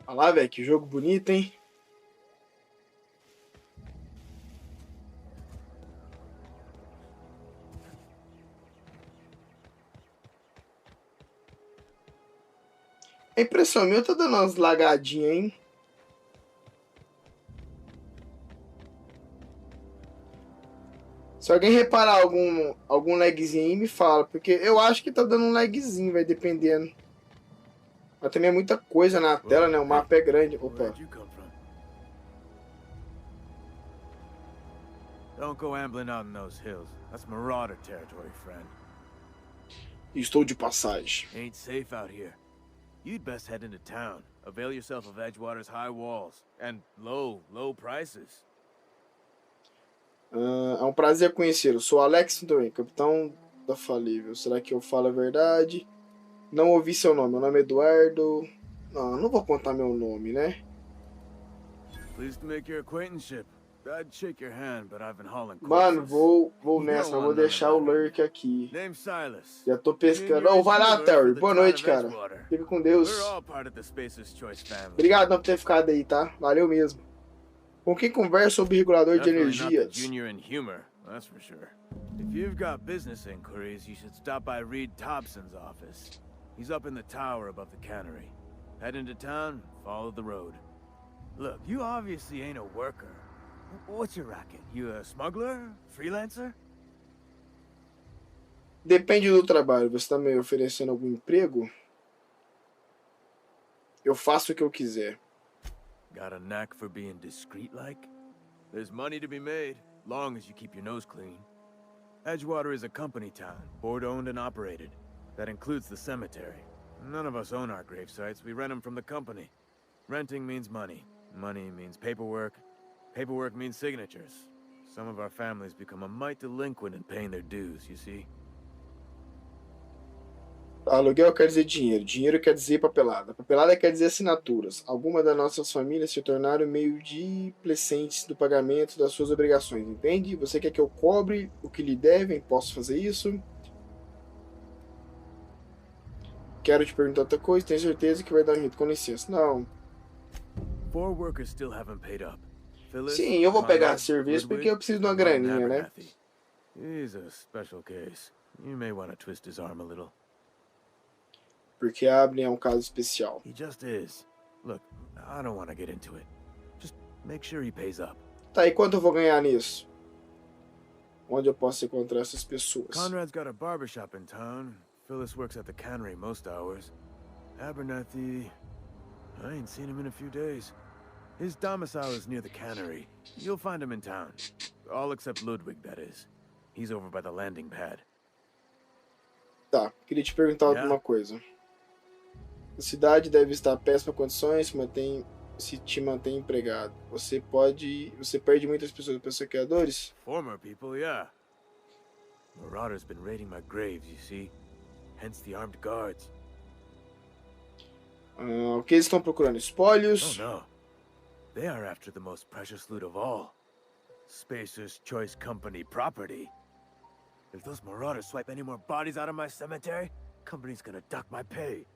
Olha lá, velho, que jogo bonito, hein? A impressão minha tá dando umas lagadinhas, hein? Se alguém reparar algum lagzinho aí, me fala. Porque eu acho que tá dando um lagzinho, vai dependendo. Mas também é muita coisa na tela, Whoa, né? O hey, mapa é grande. Opa. where'd you come from? Don't go ambling out in those hills. That's marauder territory, friend. Estou de passagem. Ain't safe out here. You'd best head into town. Avail yourself of Edgewater's high walls and low prices. É um prazer conhecê-lo. Sou Alex também, capitão da Falível. Será que eu falo a verdade? Não ouvi seu nome. Meu nome é Eduardo. Não vou contar meu nome, né? Pleased to make your acquaintanceship. I'd shake your hand, but I've been hauling Mano, corpses. vou You nessa. don't Eu vou want none of deixar o that. lurk aqui. Name's Silas. Já tô pescando. Junior Oh, vai lá, Inhumer for Terry. the Boa town noite, of cara. Edgewater. Fique com We're Deus. all part of the Spacer's Choice family. Obrigado por ter ficado aí, tá? Valeu mesmo. Com quem conversa sobre regulador de Definitely not the energias? junior in humor, that's for sure. If you've got business inquiries, you should stop by Reed Thompson's office. He's up in the tower above the cannery. Head into town, follow the road. Look, you obviously ain't a worker. What's your racket? You a smuggler? Freelancer? Depende do trabalho. Você tá me oferecendo algum emprego? Eu faço o que eu quiser. Got a knack for being discreet like? There's money to be made, long as you keep your nose clean. Edgewater is a company town, board-owned and operated. That includes the cemetery. None of us own our grave sites, we rent them from the company. Renting means money. Money means paperwork. Paperwork means signatures. Some of our families become a mite delinquent in paying their dues, you see? Aluguel quer dizer dinheiro. Dinheiro quer dizer papelada. Papelada quer dizer assinaturas. Algumas das nossas famílias se tornaram meio displicentes do pagamento das suas obrigações, entende? Você quer que eu cobre o que lhe devem? Posso fazer isso? Quero te perguntar outra coisa. Tenho certeza que vai dar um jeito. Com licença. Não. 4 workers still haven't paid up. Phyllis, Sim, eu vou pegar Conrad, serviço porque Ludwig, eu preciso de uma and Martin graninha, né? Abernathy. He's a special case. You may want to twist his arm a little. Porque Abner é um caso especial. He just is. Look, I don't want to get into it. Just make sure he pays up. Tá, e quanto eu vou ganhar nisso? Onde eu posso encontrar essas pessoas? Conrad's got a barbershop in town. Phyllis works at the cannery most hours. Abernathy... I ain't seen him in a few days. His domicile is near the cannery. You'll find him in town. All except Ludwig, that is. He's over by the landing pad. Tá, queria te perguntar alguma coisa. A cidade deve estar em péssimas condições, se te mantém empregado. Você perde muitas pessoas para saqueadores? Former people, yeah. Marauders been raiding my graves, you see. Hence the armed guards. O que eles estão procurando? Espólios? Oh no. They are after the most precious loot of all. Spacer's Choice Company property. If those marauders swipe any more bodies out of my cemetery, company's gonna duck my pay.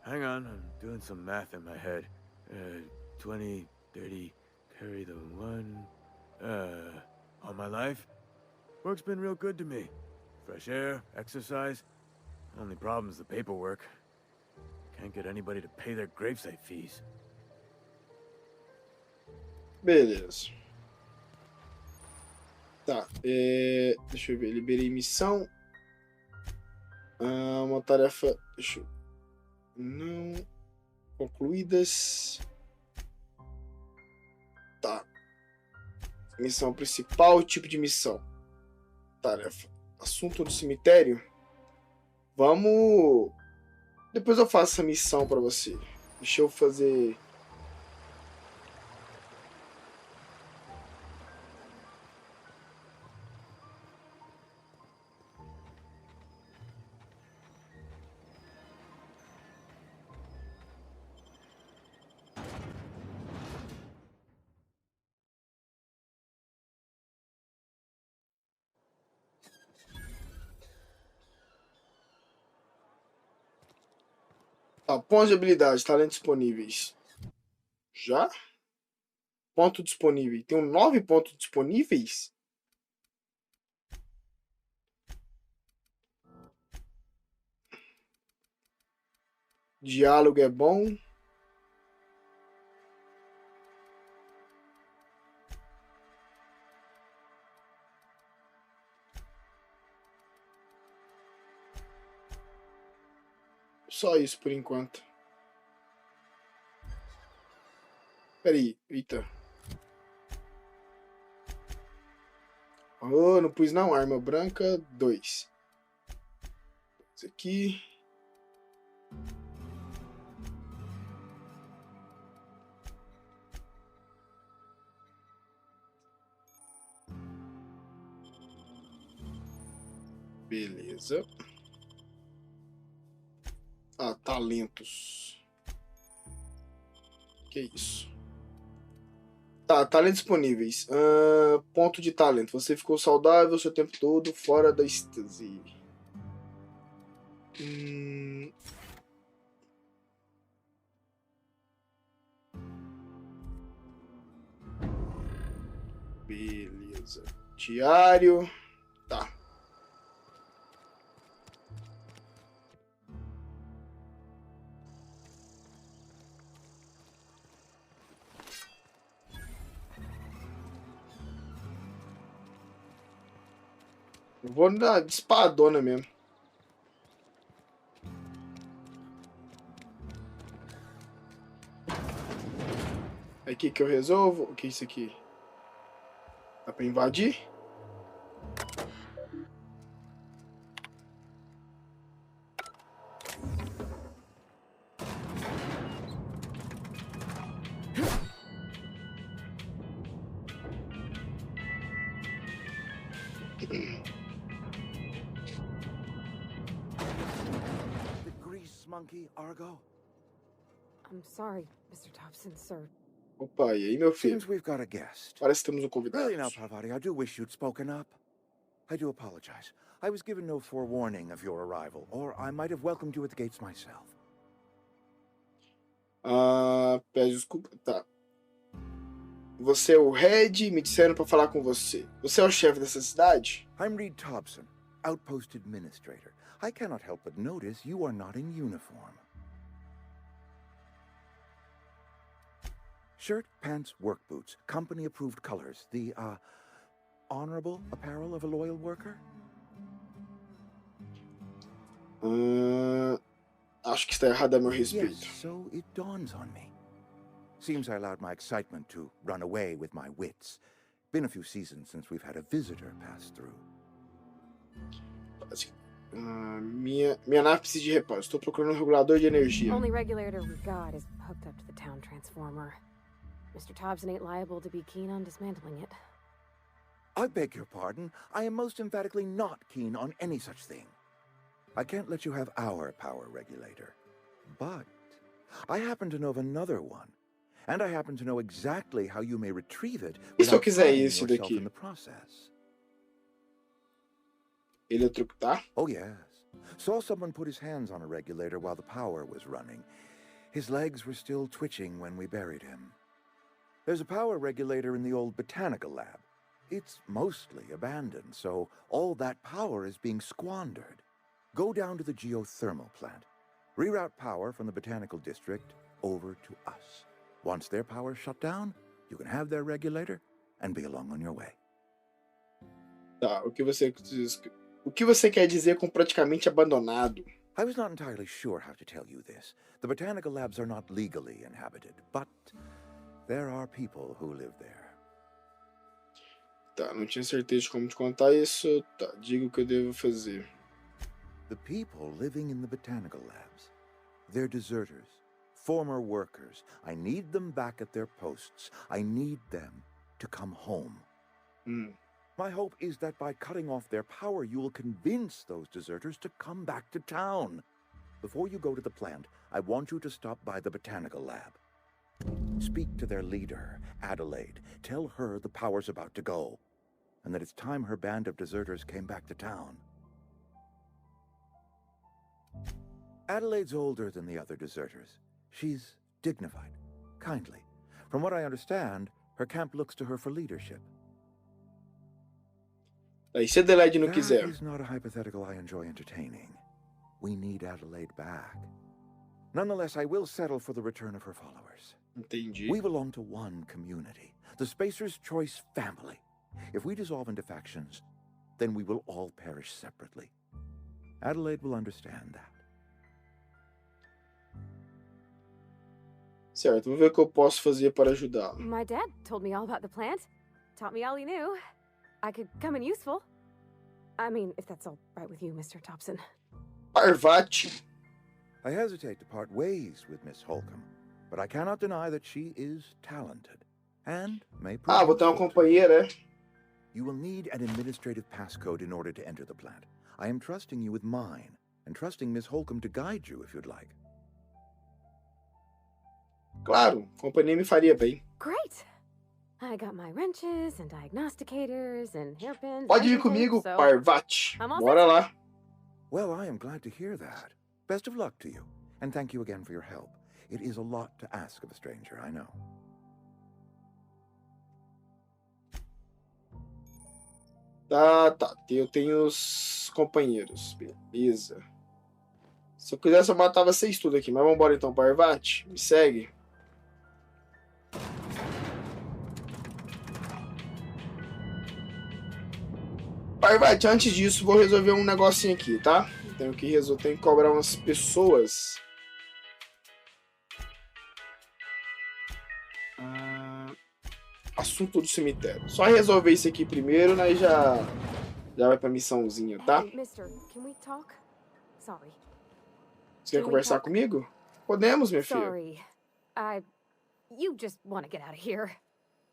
Hang on, I'm doing some math in my head. 20, 30, carry the 1... all my life? Work's been real good to me. Fresh air, exercise. Only problem's the paperwork. Can't get anybody to pay their gravesite fees. Beleza. Tá, deixa eu ver. Liberei missão. Uma tarefa... Deixa eu... Não... Concluídas. Tá. Missão principal, tipo de missão. Tarefa. Assunto do cemitério. Vamos... Depois eu faço essa missão pra você. Deixa eu fazer... Tá, pontos de habilidade, talentos disponíveis. Já? Ponto disponível. Tem 9 pontos disponíveis? Diálogo é bom. Só isso por enquanto. Peraí, eita. Oh, não pus não. Arma branca, 2. Esse aqui. Beleza. Ah, talentos. Que isso? Tá, talentos disponíveis. Ponto de talento. Você ficou saudável o seu tempo todo fora da êxtase. Beleza. Diário. Tá. Eu vou dar de espadona mesmo. Aqui que eu resolvo. O que é isso aqui? Dá pra invadir? The grease monkey, Argo? I'm sorry, Mr. Thompson, sir. Opa, e aí, meu filho? Seems we've got a guest. Parece que temos um convidado. Really now, Parvati, I do wish you'd spoken up. I do apologize. I was given no forewarning of your arrival, or I might have welcomed you at the gates myself. Peço desculpa. Tá. Você é o Red, me disseram pra falar com você. Você é o chefe dessa cidade? I'm Reed Thompson, Outpost Administrator. I cannot help but notice you are not in uniform. Shirt, pants, work boots, company-approved colors. The, honorable apparel of a loyal worker? Acho que está errado a meu respeito. Yes, so it dawns on me. Seems I allowed my excitement to run away with my wits. Been a few seasons since we've had a visitor pass through. Minha nave precisa de reparo. Estou procurando um regulador de energia. Only regulator we've got is hooked up to the town transformer. Mr. Thompson ain't liable to be keen on dismantling it. I beg your pardon. I am most emphatically not keen on any such thing. I can't let you have our power regulator. But I happen to know of another one. And I happen to know exactly how you may retrieve it E se eu without quiser harming esse yourself daqui? in the process. Eletrocutar? Oh, yes. Saw someone put his hands on a regulator while the power was running. His legs were still twitching when we buried him. There's a power regulator in the old botanical lab. It's mostly abandoned, so all that power is being squandered. Go down to the geothermal plant. Reroute power from the botanical district over to us. Once their power's shut down, you can have their regulator and be along on your way. Tá, o que você quer dizer com praticamente abandonado? I was not entirely sure how to tell you this. The botanical labs are not legally inhabited, but there are people who live there. Tá, não tinha certeza de como te contar isso. Tá, diga o que eu devo fazer. The people living in the botanical labs, they're deserters, former workers. I need them back at their posts. I need them to come home. My hope is that by cutting off their power, you will convince those deserters to come back to town. Before you go to the plant, I want you to stop by the botanical lab. Speak to their leader, Adelaide. Tell her the power's about to go, and that it's time her band of deserters came back to town. Adelaide's older than the other deserters. She's dignified, kindly. From what I understand, her camp looks to her for leadership. Aí, se Adelaide não That quiser. is not a hypothetical I enjoy entertaining. We need Adelaide back. Nonetheless, I will settle for the return of her followers. Entendi. We belong to one community, the Spacer's Choice family. If we dissolve into factions, then we will all perish separately. Adelaide will understand that. Certo, vou ver o que eu posso fazer para ajudá-la. My dad told me all about the plant. Taught me all he knew. I could come in useful. I mean, if that's all right with you, Mr. Thompson. Parvati. I hesitate to part ways with Miss Holcomb, but I cannot deny that she is talented and may prove Ah, vou ter uma useful to companheira, é? you. You will need an administrative passcode in order to enter the plant. I am trusting you with mine, and trusting Miss Holcomb to guide you if you'd like. Claro, companhia me faria bem. Great. I got my wrenches and diagnosticators and hairpins. Pode vir and everything, comigo, so Parvati. I'm all Bora lá. Well, I am glad to hear that. Best of luck to you, and thank you again for your help. It is a lot to ask of a stranger, I know. Tá. Eu tenho os companheiros. Beleza. Se eu quisesse, eu matava vocês tudo aqui. Mas vambora então, Parvati. Me segue. Parvati, antes disso, vou resolver um negocinho aqui, tá? Tenho que cobrar umas pessoas. Assunto do cemitério. Só resolver isso aqui primeiro, né? Já vai pra missãozinha, tá? Hey, mister, can we talk? Sorry. Você quer conversar comigo? Podemos, minha filha. Sorry. You just want to get out of here.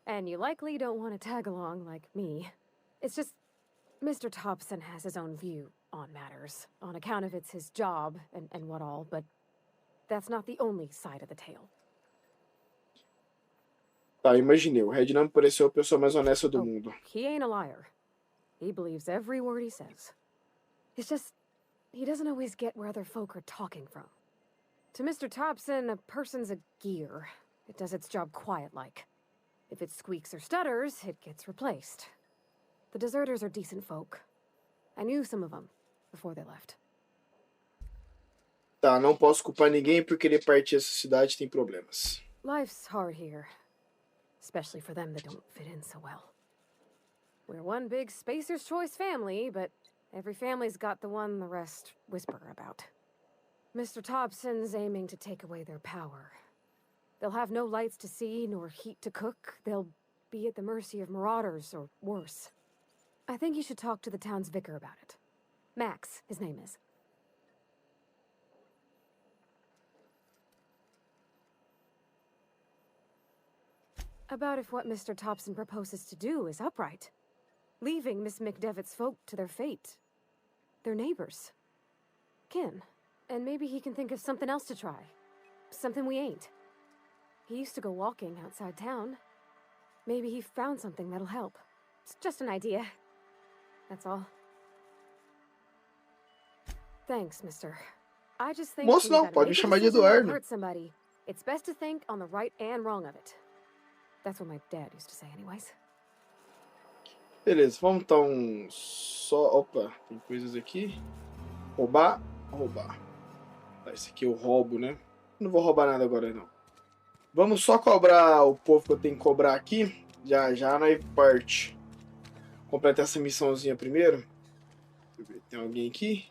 And you likely don't want to tag along like me. It's just, Mr. Thompson has his own view on matters, on account of it's his job and what all, but that's not the only side of the tale. Tá, imaginei. O Red não me pareceu a pessoa mais honesta do mundo. He ain't a liar. He believes every word he says. It's just, he doesn't always get where other folk are talking from. To Mr. Thompson, a person's a gear. It does its job quiet-like. If it squeaks or stutters, it gets replaced. The deserters are decent folk. I knew some of them before they left. Tá, não posso culpar ninguém por querer partir essa cidade, tem problemas. Life's hard here. Especially for them that don't fit in so well. We're one big Spacer's Choice family, but every family's got the one the rest whisper about. Mr. Thompson's aiming to take away their power. They'll have no lights to see, nor heat to cook. They'll be at the mercy of marauders, or worse. I think you should talk to the town's vicar about it. Max, his name is. About if what Mr. Thompson proposes to do is upright. Leaving Miss McDevitt's folk to their fate. Their neighbors. Kin. And maybe he can think of something else to try. Something we ain't. He used to go walking outside town. Maybe he found something that'll help. It's just an idea. That's all. Thanks, mister. I just think Moço não, pode me chamar de Eduardo. Hurt somebody. It's best to think on the right and wrong of it. That's what my dad used to say anyways. Beleza, vamos então só... Opa, tem coisas aqui. Roubar. Tá, esse aqui eu roubo, né? Não vou roubar nada agora, não. Vamos só cobrar o povo que eu tenho que cobrar aqui. Já nós parte. Completar essa missãozinha primeiro. Deixa eu ver, tem alguém aqui?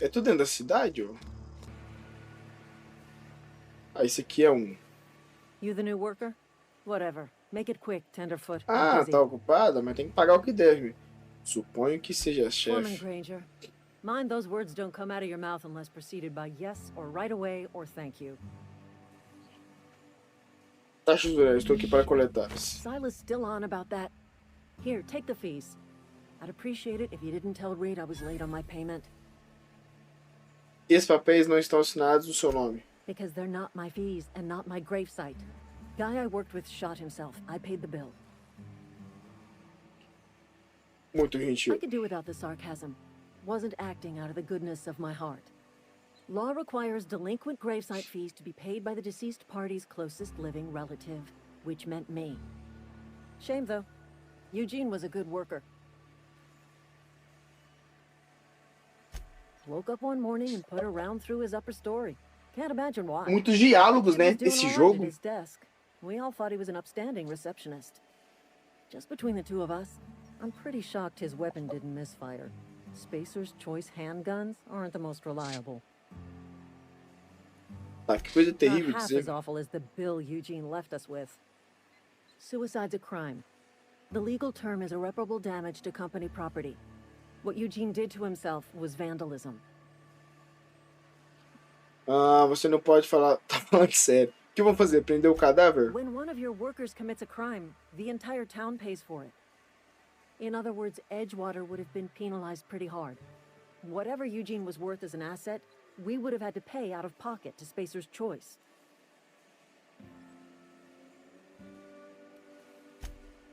É tudo dentro da cidade, ó? Ah, esse aqui é um. You the new worker? Whatever. Make it quick, tenderfoot. Ah, tá ocupada, mas tem que pagar o que deve. Suponho que seja Foreman chefe. Granger. Mind those words don't come out of your mouth unless preceded by yes or right away or thank you. Taxas rurais, estou aqui para coletar. Silas still on about that. Here, take the fees. I'd appreciate it if you didn't tell Reed I was late on my payment. Esses papéis não estão assinados no seu nome. Because they're not my fees and not my gravesite. Guy I worked with shot himself. I paid the bill. Muito gentil. I could do without the sarcasm. wasn't acting out of the goodness of my heart. Law requires delinquent gravesite fees to be paid by the deceased party's closest living relative, which meant me. Shame, though. Eugene was a good worker. Woke up one morning and put a round through his upper story. Can't imagine why. Muitos diálogos, He was né? doing Esse all right at jogo. his desk. We all thought he was an upstanding receptionist. Just between the two of us, I'm pretty shocked his weapon didn't misfire. Spacer's Choice handguns aren't the most reliable. Ah, que coisa Not terrível half dizer. as awful as the bill Eugene left us with. Suicide's a crime. The legal term is irreparable damage to company property. What Eugene did to himself was vandalism. Ah, você não pode falar. Tá falando sério. O que vão fazer? Prender o cadáver? When one of your workers commits a crime, the entire town pays for it. In other words, Edgewater would have been penalized pretty hard. Whatever Eugene was worth as an asset, we would have had to pay out of pocket to Spacer's Choice.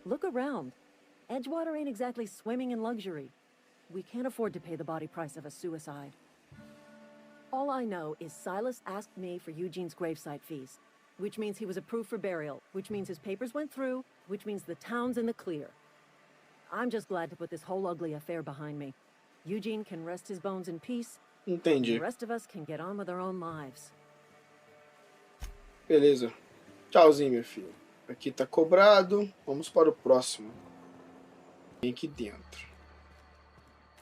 Look around. Edgewater ain't exactly swimming in luxury. We can't afford to pay the body price of a suicide. All I know is Silas asked me for Eugene's gravesite fees, which means he was approved for burial, which means his papers went through, which means the town's in the clear. I'm just glad to put this whole ugly affair behind me. Eugene can rest his bones in peace, and Entendi. the rest of us can get on with our own lives. Beleza. Tchauzinho, meu filho. Aqui tá cobrado. Vamos para o próximo. Tem aqui dentro.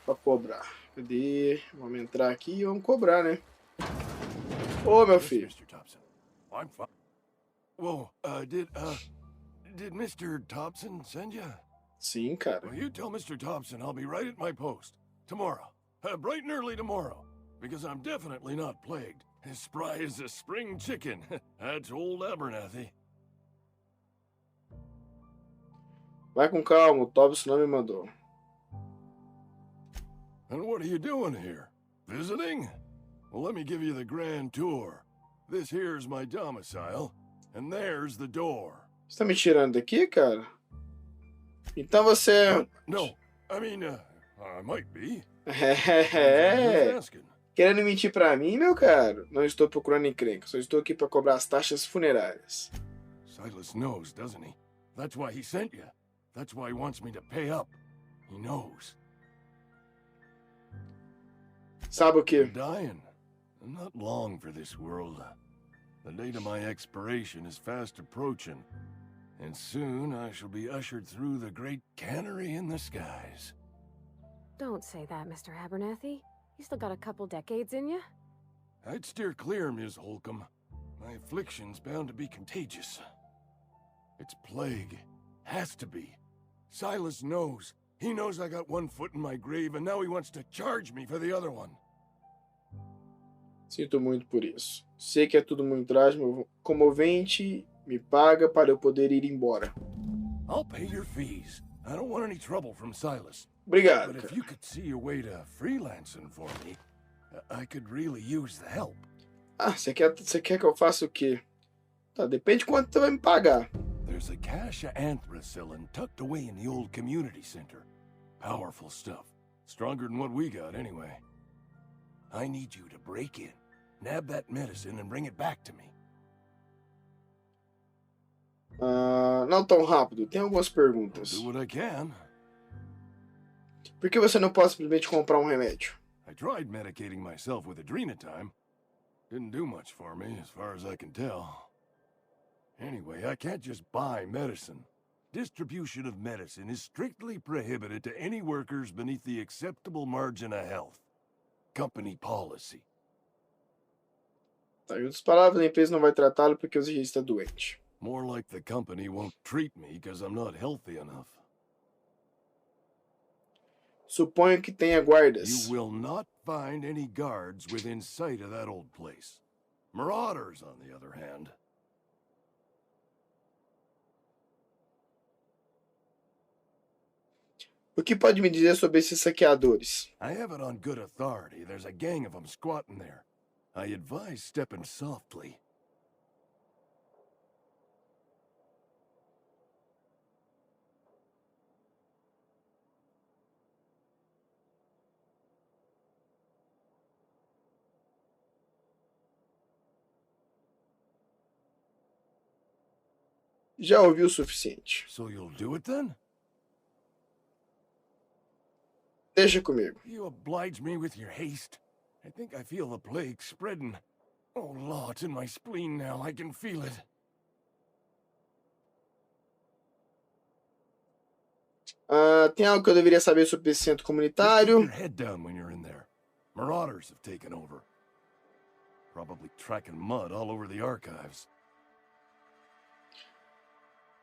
Pra cobrar. Cadê? Vamos entrar aqui e vamos cobrar, né? Ô, meu Yes, filho. Mr. Thompson. I'm fine. Whoa, did Mr. Thompson send you? Sim, cara. Well, you tell Mr. Thompson I'll be right at my post. Tomorrow. Bright and early tomorrow. Because I'm definitely not plagued. As spry as a spring chicken. That's old Abernathy. Vai com calma, o Tobson não me mandou. And what are you doing here? Visiting? Well, let me give you the grand tour. This here's my domicile, and there's the door. Você tá me tirando daqui, cara? Então você... What? No, I mean, I might be. É. Who's asking? Querendo mentir pra mim, meu caro? Não estou procurando encrenca. Só estou aqui pra cobrar as taxas funerárias. Silas knows, doesn't he? That's why he sent you. That's why he wants me to pay up. He knows. Sabe o quê? I'm dying. I'm not long for this world. The date of my expiration is fast approaching. And soon I shall be ushered through the great cannery in the skies. Don't say that, Mr. Abernathy. You still got a couple decades in you. I'd steer clear, Ms. Holcomb. My affliction's bound to be contagious. It's plague. Has to be. Silas knows. He knows I got one foot in my grave, and now he wants to charge me for the other one. Sinto muito por isso. Sei que é tudo muito trágico, comovente. Me paga para eu poder ir embora. I'll pay your fees. I don't want any trouble from Silas. Obrigado, But if cara. you could see your way to freelancing for me, I could really use the help. Ah, você quer que eu faça o quê? Tá, depende de quanto você vai me pagar. There's a cache of anthracillin tucked away in the old community center. Powerful stuff. Stronger than what we got, anyway. I need you to break in, nab that medicine, and bring it back to me. Não tão rápido. Tem algumas I'll perguntas. do what I can. Por que você não pode simplesmente comprar um remédio? I tried medicating myself with adrenatime. Didn't do much for me, as far as I can tell. Anyway, I can't just buy medicine. Distribution of medicine is strictly prohibited to any workers beneath the acceptable margin of health. Company policy. Tá, em outras palavras, a empresa não vai tratá-lo porque você já está doente. More like the company won't treat me because I'm not healthy enough. Suponho que tenha guardas. You will not find any guards within sight of that old place. Marauders, on the other hand. O que pode me dizer sobre esses saqueadores? I have it on good authority. There's a gang of them squatting there. I advise stepping softly. Já ouvi o suficiente. So you'll do it then? Deixa comigo. You oblige me with your haste. I think I feel the plague spreading. Oh, Law, it's in my spleen now. I can feel it. Tem algo que eu deveria saber sobre esse centro Just keep comunitário? your head down when you're in there. Marauders have taken over. Probably tracking mud all over the archives.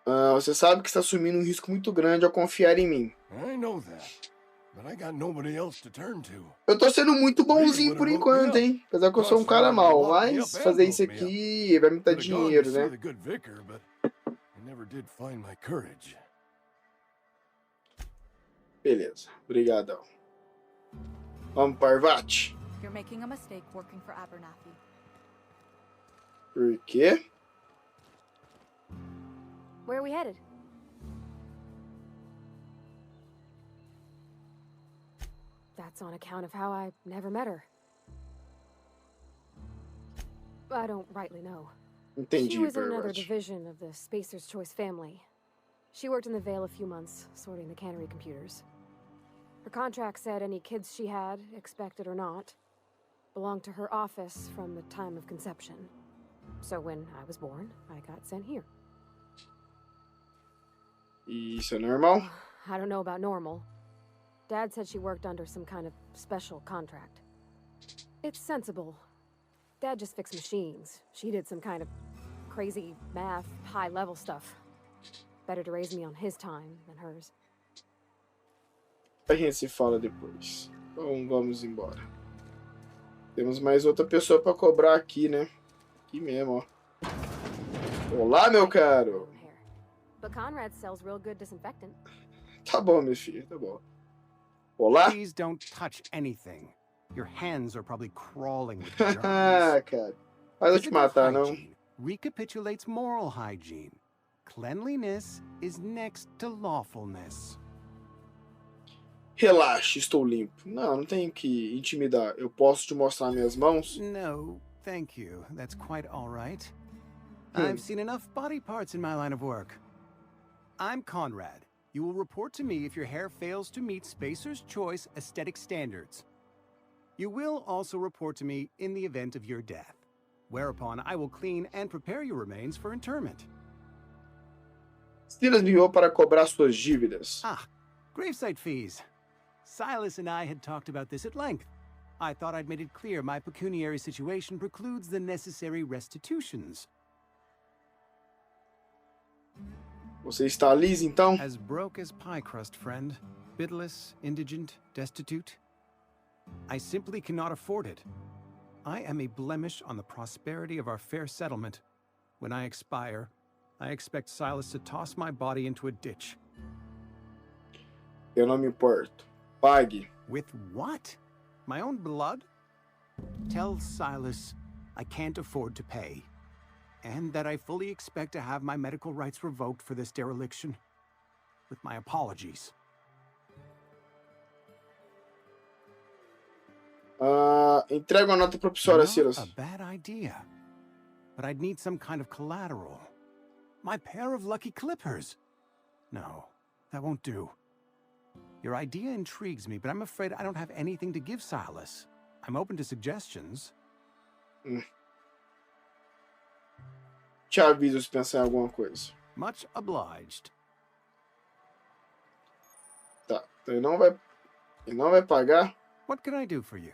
Você sabe que está assumindo um risco muito grande ao confiar em mim. I know that. But I got nobody else to turn to. Eu tô sendo muito bonzinho por enquanto, hein? Apesar que eu sou um cara mau, mas fazer isso aqui vai me dar Could've gone to dinheiro, see né? the good vicar, but I never did find my courage. Beleza, obrigadão. Vamos, Parvati. You're making a mistake working for Abernathy. Por quê? Where are we headed? That's on account of how I never met her. I don't rightly know. Entendi, She was in another Parvati. division of the Spacer's Choice family. She worked in the Vale a few months, sorting the cannery computers. Her contract said any kids she had, expected or not, belonged to her office from the time of conception. So when I was born, I got sent here. Isso é normal? I don't know about normal. Dad said she worked under some kind of special contract. It's sensible. Dad just fixed machines. She did some kind of crazy math, high-level stuff. Better to raise me on his time than hers. A gente se fala depois. Então vamos embora. Temos mais outra pessoa pra cobrar aqui, né? Aqui mesmo, ó. Olá, meu caro. But Conrad sells real good disinfectant. Tá bom, meu filho, tá bom. Olá? Please don't touch anything. Your hands are probably crawling with germs. Ah, cara. Mas eu te Physical matar, não? hygiene recapitulates moral hygiene. Cleanliness is next to lawfulness. Relaxe, estou limpo. Não tenho que intimidar. Eu posso te mostrar minhas mãos? No, thank you. That's quite all right. I've seen enough body parts in my line of work. I'm Conrad. You will report to me if your hair fails to meet Spacer's Choice aesthetic standards. You will also report to me in the event of your death, whereupon I will clean and prepare your remains for interment. Silas me enviou para cobrar suas dívidas. Ah, gravesite fees. Silas and I had talked about this at length. I thought I'd made it clear my pecuniary situation precludes the necessary restitutions. Você está lisa, então? As broke as pie crust, friend. Bidless, indigent, destitute. I simply cannot afford it. I am a blemish on the prosperity of our fair settlement. When I expire, I expect Silas to toss my body into a ditch. Eu não me importo. Pague. With what? My own blood? Tell Silas I can't afford to pay. And that I fully expect to have my medical rights revoked for this dereliction. With my apologies. Entrega uma nota propulsória, Not Silas. a bad idea. But I'd need some kind of collateral. My pair of lucky clippers. No, that won't do. Your idea intrigues me, but I'm afraid I don't have anything to give Silas. I'm open to suggestions. Te aviso se pensar em alguma coisa. Much obliged. Tá, então ele não vai pagar. What can I do for you?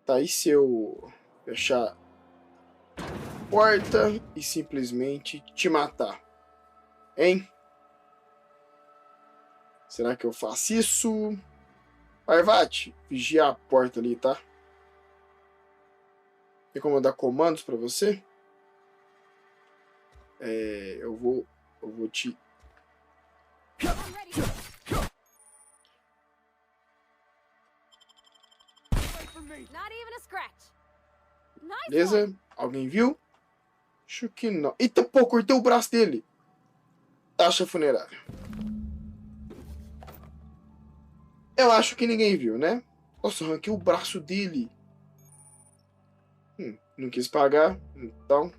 Tá, e se eu fechar a porta e simplesmente te matar? Hein? Será que eu faço isso? Parvati, vigia a porta ali, tá? Tem como eu dar comandos pra você? Eu vou te... Not even a scratch. Nice Beleza? one. Alguém viu? Acho que não. Eita, pô, cortei o braço dele. Taxa funerária. Eu acho que ninguém viu, né? Nossa, arranquei o braço dele. Não quis pagar, então...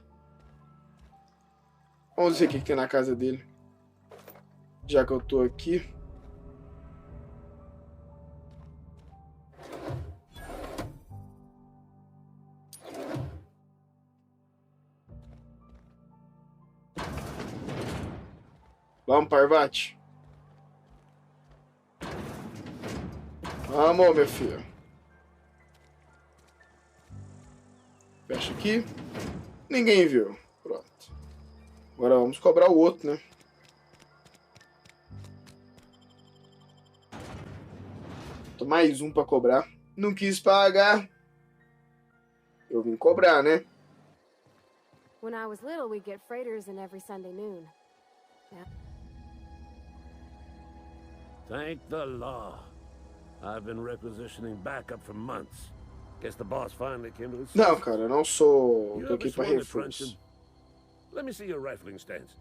Vamos ver o que tem na casa dele. Já que eu tô aqui. Vamos, Parvati. Vamos, meu filho. Fecha aqui. Ninguém viu. Pronto. Agora vamos cobrar o outro, né? Tô mais um pra cobrar. Não quis pagar. Eu vim cobrar, né? When I was little, we'd get freighters in every Sunday noon. Yeah. Thank the law. I've been requisitioning backup for months. Guess the boss finally came to his senses. Não, cara, eu não sou... You Tô ever aqui pra sworn to reforço. truncheon? Let me see your rifling stance.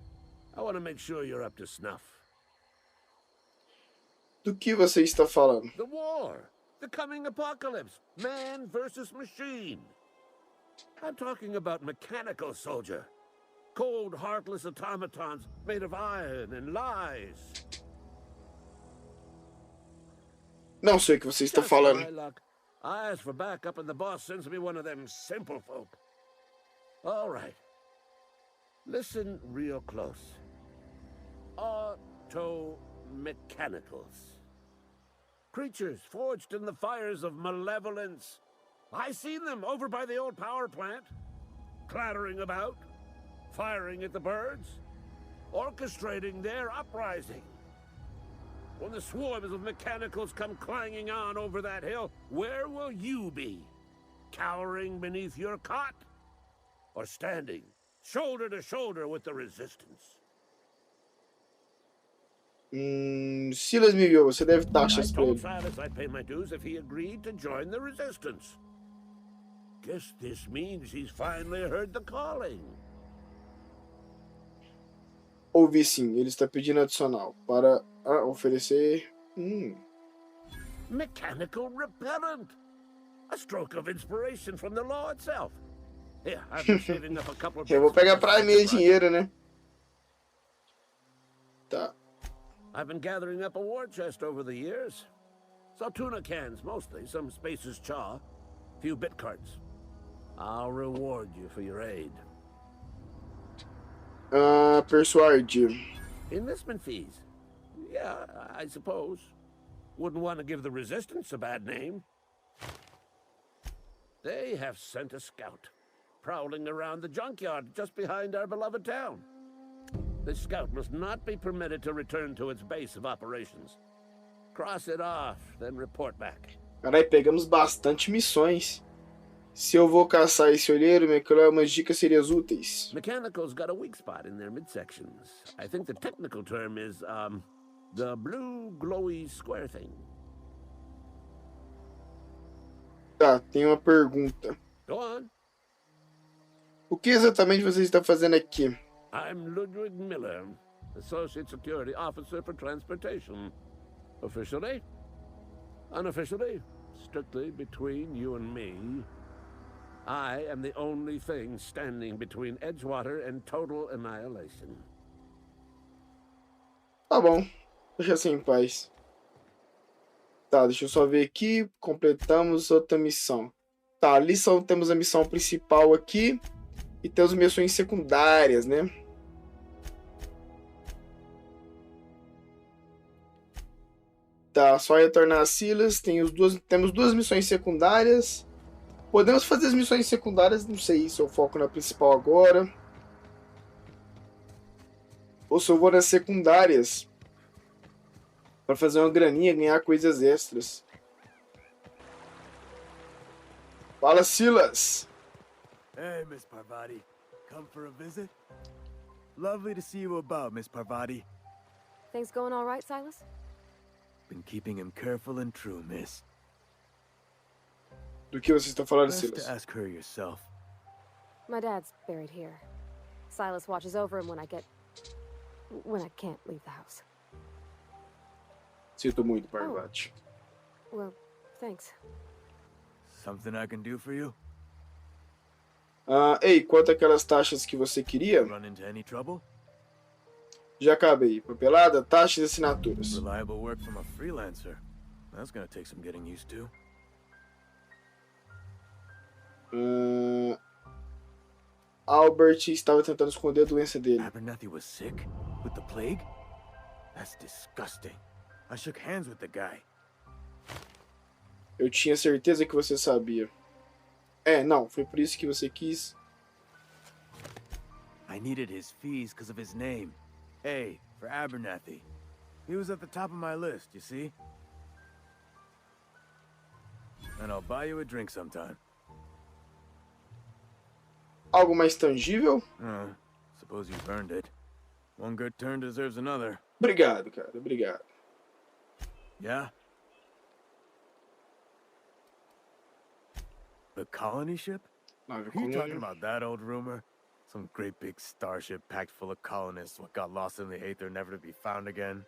I want to make sure you're up to snuff. Do que você está falando? The war. The coming apocalypse. Man versus machine. I'm talking about mechanical soldier. Cold, heartless automatons made of iron and lies. Não sei o que você está Just my falando. luck. I ask for backup and the boss sends me one of them simple folk. All right. Listen real close. Auto-mechanicals. Creatures forged in the fires of malevolence. I seen them over by the old power plant. Clattering about. Firing at the birds. Orchestrating their uprising. When the swarms of mechanicals come clanging on over that hill, where will you be? Cowering beneath your cot? Or standing, shoulder to shoulder with the resistance? Silas me viu, você deve I taxas pra told ele. Silas I'd pay my dues if he agreed to join the resistance. Guess this means he's finally heard the calling. Ouvi sim, ele está pedindo adicional para oferecer. Mechanical repellent. A stroke of inspiration from the law itself. Here, I've been saving up a couple of Eu vou bits pegar for pra this mim project. dinheiro, né? Tá. I've been gathering up a war chest over the years. Saw tuna cans mostly, some Spacer's chaw, few bit carts. I'll reward you for your aid. Persuade. Enlistment fees. Yeah, I suppose. Wouldn't want to give the resistance a bad name. They have sent a scout, prowling around the junkyard just behind our beloved town. This scout must not be permitted to return to its base of operations. Cross it off, then report back. Carai, pegamos bastante missões. Se eu vou caçar esse olheiro, me dá umas dicas serias úteis. Mechanicals got a weak spot in their midsections. I think the technical term is, the blue glowy square thing. Tá, tem uma pergunta. Go on. O que exatamente você está fazendo aqui? I'm Ludwig Miller, Associate Security Officer for Transportation. Officially? Unofficially? Strictly between you and me. I am the only thing standing between Edgewater and total annihilation. Tá bom. Deixa assim em paz. Tá, deixa eu só ver aqui. Completamos outra missão. Tá, ali temos a missão principal aqui. E temos missões secundárias, né? Tá, só retornar a Silas. Temos duas missões secundárias. Podemos fazer as missões secundárias. Não sei se eu foco na principal agora. Ou se eu vou nas secundárias. Pra fazer uma graninha, ganhar coisas extras. Fala, Silas. Hey, Miss Parvati. Come for a visit? Lovely to see you about, Miss Parvati. Things going all right, Silas? Been keeping him careful and true, miss. Do que você está falando, Best Silas? to ask her yourself. My dad's buried here. Silas watches over him when I can't leave the house. Sinto muito, Parvati. Well, thanks. Something I can do for you? Ei, quanto àquelas taxas que você queria? Run into any trouble? Já acabei. Papelada, taxas e assinaturas. Reliable work from a freelancer. That's gonna take some getting used to. Albert estava tentando esconder a doença dele. Abernathy was sick? With the plague? That's disgusting. I shook hands with the guy. Eu tinha certeza que você sabia. Não, foi por isso que você quis. I needed his fees because of his name. A for Abernathy. He was at the top of my list, you see? And I'll buy you a drink sometime. Algo mais tangível? Suppose you've earned it. One good turn deserves another. Obrigado, cara. Obrigado. Yeah? The colony ship? Nave Are you talking colônia. about that old rumor? Some great big starship packed full of colonists what got lost in the aether never to be found again?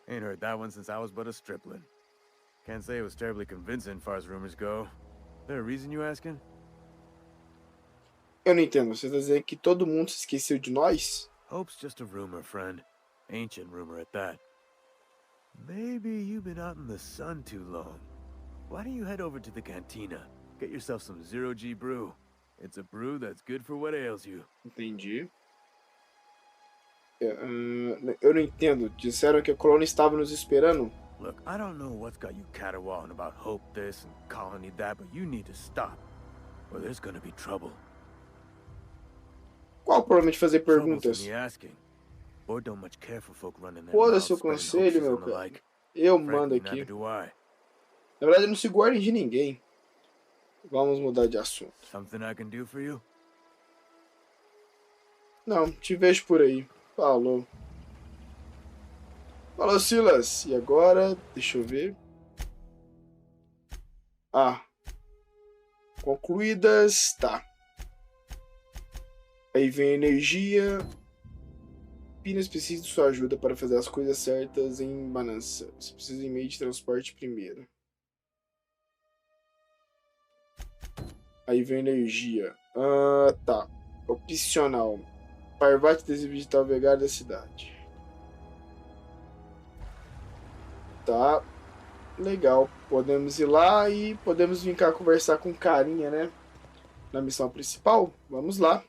Ain't heard that one since I was but a stripling. Can't say it was terribly convincing far as rumors go. There a reason you asking? Eu não entendo. Você está dizendo que todo mundo se esqueceu de nós? Hope's just a rumor, friend. Ancient rumor at that. Maybe you've been out in the sun too long. Why don't you head over to the cantina? Get yourself some zero-G brew. It's a brew that's good for what ails you. Entendi. Eu não entendo. Disseram que a colônia estava nos esperando. Look, I don't know what's got you caterwauling about Hope this and Colony that, but you need to stop, or there's gonna be trouble. Qual o problema de fazer Trouble's perguntas? in the asking. Board don't much care for folk running their Foda-se mouths, o spreading conselho, hoaxes meu and the cara. like. Eu mando Frankly, aqui. neither do I. Na verdade, eu não sigo ordem de ninguém. Vamos mudar de assunto. Something I can do for you? Não, te vejo por aí. Falou. Falou, Silas. E agora, deixa eu ver. Concluídas. Tá. Aí vem a energia. Pinas precisa de sua ajuda para fazer as coisas certas em Bonança. Você precisa de meio de transporte primeiro. Aí vem energia. Tá. Opcional. Parvati deseja visitar o vigário da cidade. Tá. Legal. Podemos ir lá e podemos vir cá conversar com carinha, né? Na missão principal. Vamos lá.